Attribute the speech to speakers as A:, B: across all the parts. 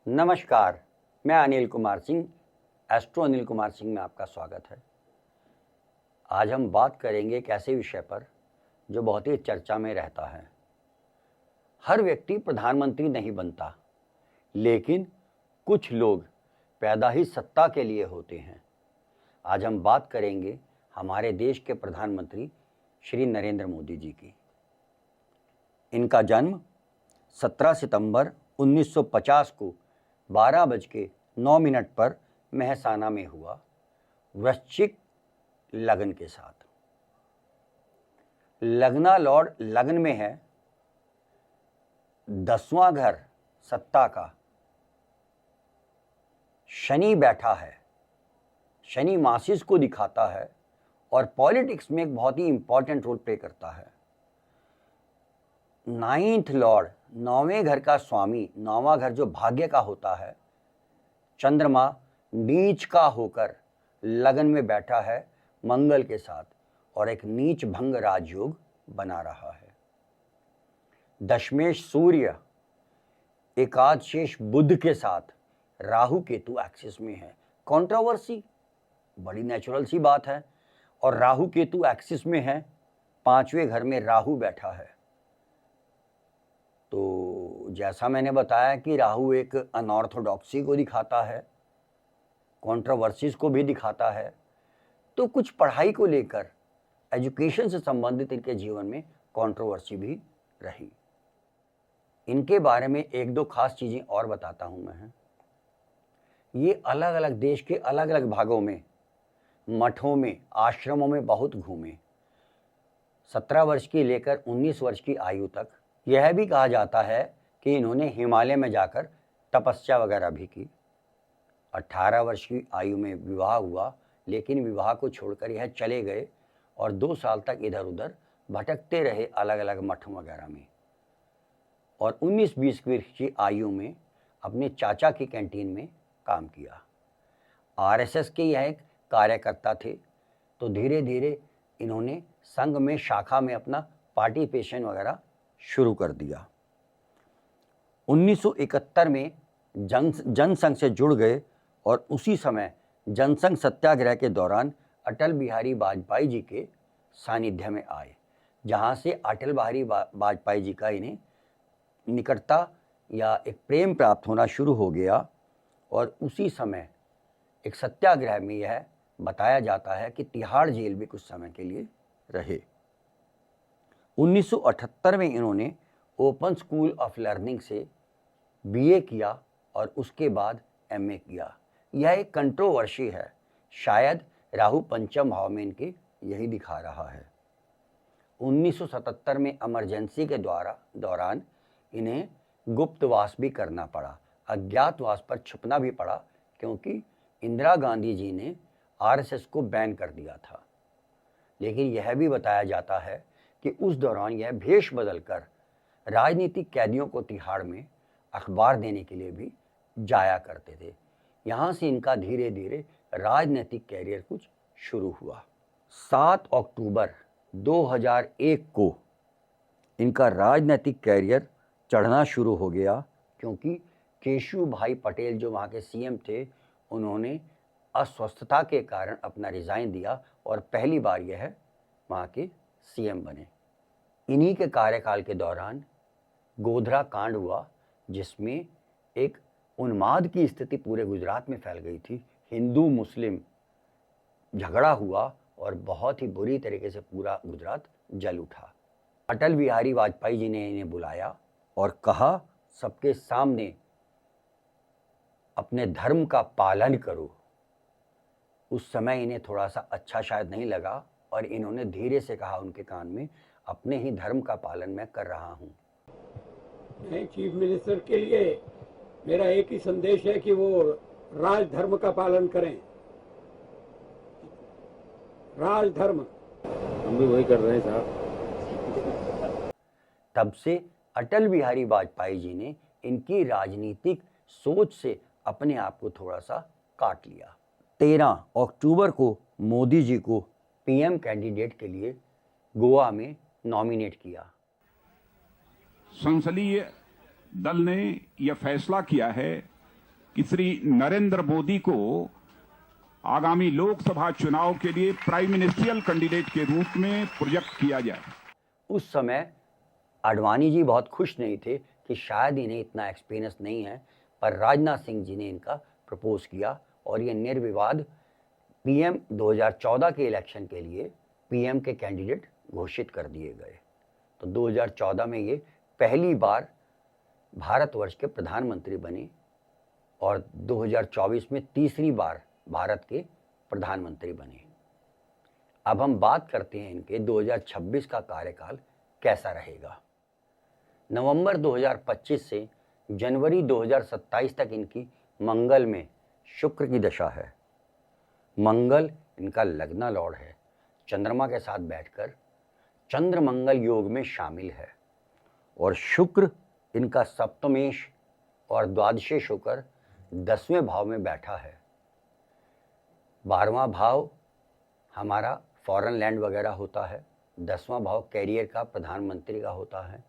A: नमस्कार, मैं अनिल कुमार सिंह, एस्ट्रो अनिल कुमार सिंह में आपका स्वागत है। आज हम बात करेंगे एक ऐसे विषय पर जो बहुत ही चर्चा में रहता है। हर व्यक्ति प्रधानमंत्री नहीं बनता, लेकिन कुछ लोग पैदा ही सत्ता के लिए होते हैं। आज हम बात करेंगे हमारे देश के प्रधानमंत्री श्री नरेंद्र मोदी जी की। इनका जन्म 17 सितंबर 1950 को 12:09 पर मेहसाना में हुआ, वृश्चिक लग्न के साथ। लग्ना लॉर्ड लग्न में है, 10वां घर सत्ता का शनि बैठा है। शनि मासिस को दिखाता है और पॉलिटिक्स में एक बहुत ही इंपॉर्टेंट रोल प्ले करता है। 9th लॉर्ड, 9वें घर का स्वामी, 9वां घर जो भाग्य का होता है, चंद्रमा नीच का होकर लगन में बैठा है मंगल के साथ और एक नीच भंग राजयोग बना रहा है। दशमेश सूर्य एकादशेष बुध के साथ राहु केतु एक्सिस में है। कंट्रोवर्सी, बड़ी नेचुरल सी बात है। और राहु केतु एक्सिस में है, 5वें घर में राहु बैठा है। तो जैसा मैंने बताया कि राहु एक अनऑर्थोडॉक्सी को दिखाता है, कंट्रोवर्सीज को भी दिखाता है, तो कुछ पढ़ाई को लेकर, एजुकेशन से संबंधित इनके जीवन में कंट्रोवर्सी भी रही। इनके बारे में एक दो खास चीज़ें और बताता हूँ मैं। ये अलग अलग देश के अलग अलग भागों में, मठों में, आश्रमों में बहुत घूमे। 17 वर्ष की लेकर 19 वर्ष की आयु तक। यह भी कहा जाता है कि इन्होंने हिमालय में जाकर तपस्या वगैरह भी की। 18 वर्ष की आयु में विवाह हुआ, लेकिन विवाह को छोड़कर यह चले गए और 2 साल तक इधर उधर भटकते रहे अलग अलग मठों वगैरह में। और 19-20 वर्ष की आयु में अपने चाचा की कैंटीन में काम किया। आरएसएस के यह एक कार्यकर्ता थे, तो धीरे धीरे इन्होंने संघ में, शाखा में अपना पार्टिसिपेशन वगैरह शुरू कर दिया। 1971 में जनसंघ से जुड़ गए और उसी समय जनसंघ सत्याग्रह के दौरान अटल बिहारी वाजपेयी जी के सानिध्य में आए, जहां से अटल बिहारी वाजपेयी जी का इन्हें निकटता या एक प्रेम प्राप्त होना शुरू हो गया। और उसी समय एक सत्याग्रह में यह बताया जाता है कि तिहाड़ जेल भी कुछ समय के लिए रहे। 1978 में इन्होंने ओपन स्कूल ऑफ लर्निंग से बीए किया और उसके बाद एमए किया। यह एक कंट्रोवर्सी है, शायद राहु पंचम भाव में इनके यही दिखा रहा है। 1977 में इमरजेंसी के दौरान इन्हें गुप्तवास भी करना पड़ा, अज्ञातवास पर छुपना भी पड़ा, क्योंकि इंदिरा गांधी जी ने आरएसएस को बैन कर दिया था। लेकिन यह भी बताया जाता है कि उस दौरान यह भेष बदलकर राजनीतिक कैदियों को तिहाड़ में अखबार देने के लिए भी जाया करते थे। यहाँ से इनका धीरे धीरे राजनीतिक कैरियर कुछ शुरू हुआ। 7 अक्टूबर 2001 को इनका राजनीतिक कैरियर चढ़ना शुरू हो गया, क्योंकि केशु भाई पटेल जो वहाँ के सीएम थे, उन्होंने अस्वस्थता के कारण अपना रिज़ाइन दिया और पहली बार यह वहाँ के सीएम बने। इन्हीं के कार्यकाल के दौरान गोधरा कांड हुआ, जिसमें एक उन्माद की स्थिति पूरे गुजरात में फैल गई थी। हिंदू मुस्लिम झगड़ा हुआ और बहुत ही बुरी तरीके से पूरा गुजरात जल उठा। अटल बिहारी वाजपेयी जी ने इन्हें बुलाया और कहा, सबके सामने अपने धर्म का पालन करो। उस समय इन्हें थोड़ा सा अच्छा शायद नहीं लगा और इन्होंने धीरे से कहा उनके कान में, अपने ही धर्म का पालन मैं कर रहा हूं।
B: चीफ मिनिस्टर के लिए मेरा एक ही संदेश है कि वो राजधर्म का पालन करें। राजधर्म
C: हम भी वही कर रहे हैं साहब।
A: तब से अटल बिहारी वाजपेयी जी ने इनकी राजनीतिक सोच से अपने आप को थोड़ा सा काट लिया। 13 अक्टूबर को मोदी जी को पीएम कैंडिडेट के लिए गोवा में नॉमिनेट किया।
D: संसदीय दल ने यह फैसला किया है कि श्री नरेंद्र मोदी को आगामी लोकसभा चुनाव के लिए प्राइम मिनिस्ट्रियल कैंडिडेट के रूप में प्रोजेक्ट किया जाए।
A: उस समय आडवाणी जी बहुत खुश नहीं थे कि शायद इन्हें इतना एक्सपीरियंस नहीं है, पर राजनाथ सिंह जी ने इनका प्रपोज किया और ये निर्विवाद पीएम 2014 के इलेक्शन के लिए पीएम के कैंडिडेट घोषित कर दिए गए। तो 2014 में ये पहली बार भारतवर्ष के प्रधानमंत्री बने और 2024 में तीसरी बार भारत के प्रधानमंत्री बने। अब हम बात करते हैं इनके 2026 का कार्यकाल कैसा रहेगा। नवंबर 2025 से जनवरी 2027 तक इनकी मंगल में शुक्र की दशा है। मंगल इनका लग्ना लॉर्ड है, चंद्रमा के साथ बैठकर चंद्र मंगल योग में शामिल है और शुक्र इनका सप्तमेश और द्वादशेश होकर 10वें भाव में बैठा है। 12वां भाव हमारा फॉरेन लैंड वगैरह होता है, 10वां भाव कैरियर का, प्रधानमंत्री का होता है।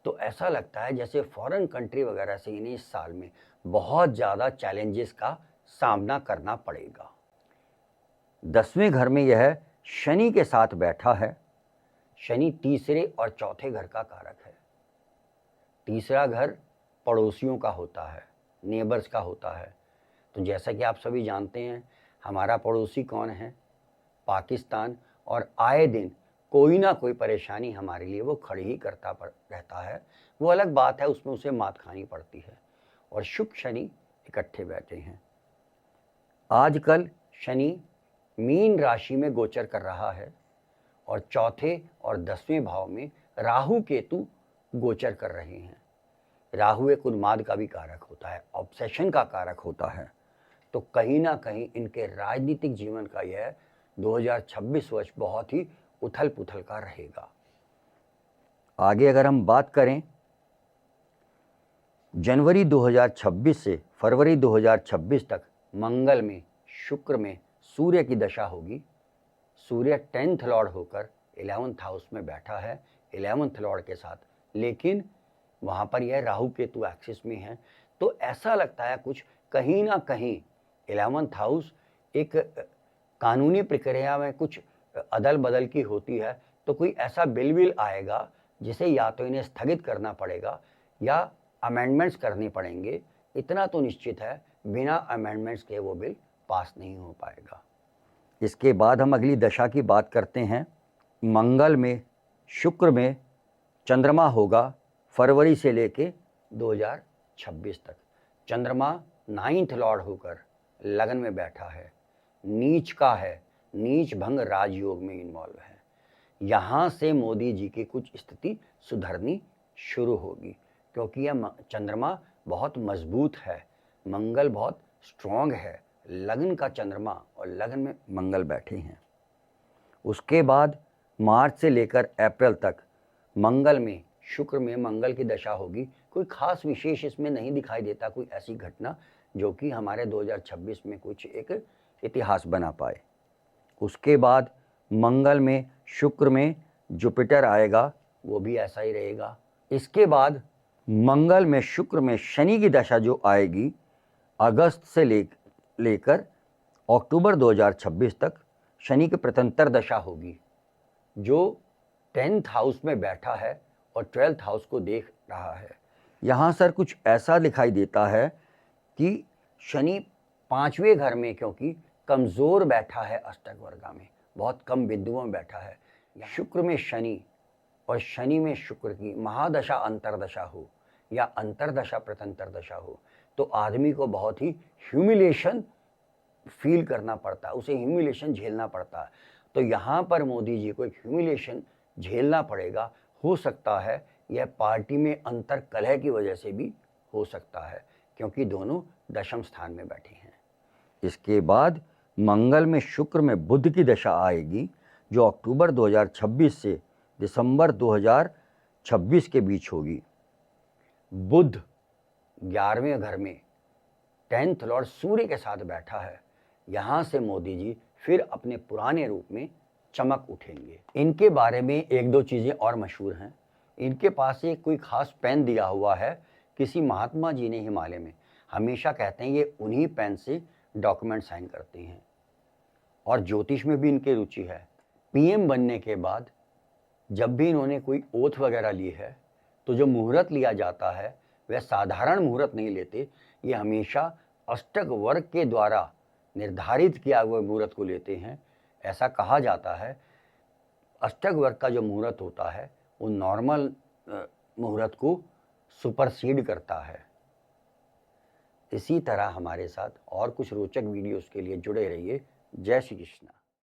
A: तो ऐसा लगता है जैसे फॉरेन कंट्री वगैरह से इन्हें इस साल में बहुत ज़्यादा चैलेंजेस का सामना करना पड़ेगा। 10वें घर में यह शनि के साथ बैठा है। शनि तीसरे और चौथे घर का कारक है। तीसरा घर पड़ोसियों का होता है, नेबर्स का होता है। तो जैसा कि आप सभी जानते हैं हमारा पड़ोसी कौन है, पाकिस्तान, और आए दिन कोई ना कोई परेशानी हमारे लिए वो खड़ी ही करता रहता है। वो अलग बात है, उसमें उसे मात खानी पड़ती है। और शुक्र शनि इकट्ठे बैठे हैं। आजकल शनि मीन राशि में गोचर कर रहा है और चौथे और 10वें भाव में राहु केतु गोचर कर रहे हैं। राहु एक उन्माद का भी कारक होता है, ऑब्सेशन का कारक होता है। तो कहीं ना कहीं इनके राजनीतिक जीवन का यह 2026 वर्ष बहुत ही उथल पुथल का रहेगा। आगे अगर हम बात करें जनवरी 2026 से फरवरी 2026 तक मंगल में शुक्र में सूर्य की दशा होगी। सूर्य 10th लॉर्ड होकर 11th हाउस में बैठा है 11th लॉर्ड के साथ, लेकिन वहाँ पर यह राहु केतु एक्सिस में है। तो ऐसा लगता है कुछ कहीं ना कहीं 11th हाउस एक कानूनी प्रक्रिया में कुछ अदल बदल की होती है। तो कोई ऐसा बिल आएगा जिसे या तो इन्हें स्थगित करना पड़ेगा या अमेंडमेंट्स करने पड़ेंगे। इतना तो निश्चित है बिना अमेंडमेंट्स के वो बिल पास नहीं हो पाएगा। इसके बाद हम अगली दशा की बात करते हैं। मंगल में शुक्र में चंद्रमा होगा फरवरी से लेके 2026 तक। चंद्रमा 9th लॉर्ड होकर लगन में बैठा है, नीच का है, नीच भंग राजयोग में इन्वॉल्व है। यहाँ से मोदी जी की कुछ स्थिति सुधरनी शुरू होगी क्योंकि यह चंद्रमा बहुत मजबूत है, मंगल बहुत स्ट्रॉन्ग है। लगन का चंद्रमा और लगन में मंगल बैठे हैं। उसके बाद मार्च से लेकर अप्रैल तक मंगल में शुक्र में मंगल की दशा होगी। कोई खास विशेष इसमें नहीं दिखाई देता, कोई ऐसी घटना जो कि हमारे 2026 में कुछ एक इतिहास बना पाए। उसके बाद मंगल में शुक्र में जुपिटर आएगा, वो भी ऐसा ही रहेगा। इसके बाद मंगल में शुक्र में शनि की दशा जो आएगी अगस्त से लेकर अक्टूबर 2026 तक शनि की प्रत्यंतर दशा होगी जो 10th हाउस में बैठा है और 12th हाउस को देख रहा है। यहाँ सर कुछ ऐसा दिखाई देता है कि शनि 5वें घर में क्योंकि कमज़ोर बैठा है, अष्टक वर्गा में बहुत कम बिंदुओं में बैठा है। शुक्र में शनि और शनि में शुक्र की महादशा अंतरदशा हो या अंतरदशा प्रत्यंतर दशा हो तो आदमी को बहुत ही ह्यूमिलेशन फील करना पड़ता है, उसे ह्यूमिलेशन झेलना पड़ता है। तो यहाँ पर मोदी जी को एक ह्यूमिलेशन झेलना पड़ेगा। हो सकता है यह पार्टी में अंतर कलह की वजह से भी हो सकता है क्योंकि दोनों दशम स्थान में बैठे हैं। इसके बाद मंगल में शुक्र में बुध की दशा आएगी जो अक्टूबर 2026 से दिसंबर 2026 के बीच होगी। बुध 11वें घर में 10th लॉर्ड सूर्य के साथ बैठा है। यहाँ से मोदी जी फिर अपने पुराने रूप में चमक उठेंगे। इनके बारे में एक दो चीज़ें और मशहूर हैं। इनके पास एक कोई खास पेन दिया हुआ है किसी महात्मा जी ने हिमालय में। हमेशा कहते हैं ये उन्हीं पेन से डॉक्यूमेंट साइन करते हैं और ज्योतिष में भी इनकी रुचि है। पीएम बनने के बाद जब भी इन्होंने कोई ओथ वगैरह ली है तो जो मुहूर्त लिया जाता है वह साधारण मुहूर्त नहीं लेते, ये हमेशा अष्टक वर्ग के द्वारा निर्धारित किया हुआ मुहूर्त को लेते हैं। ऐसा कहा जाता है अष्टक वर्ग का जो मुहूर्त होता है वो नॉर्मल मुहूर्त को सुपरसीड करता है। इसी तरह हमारे साथ और कुछ रोचक वीडियोस के लिए जुड़े रहिए। जय श्री कृष्ण।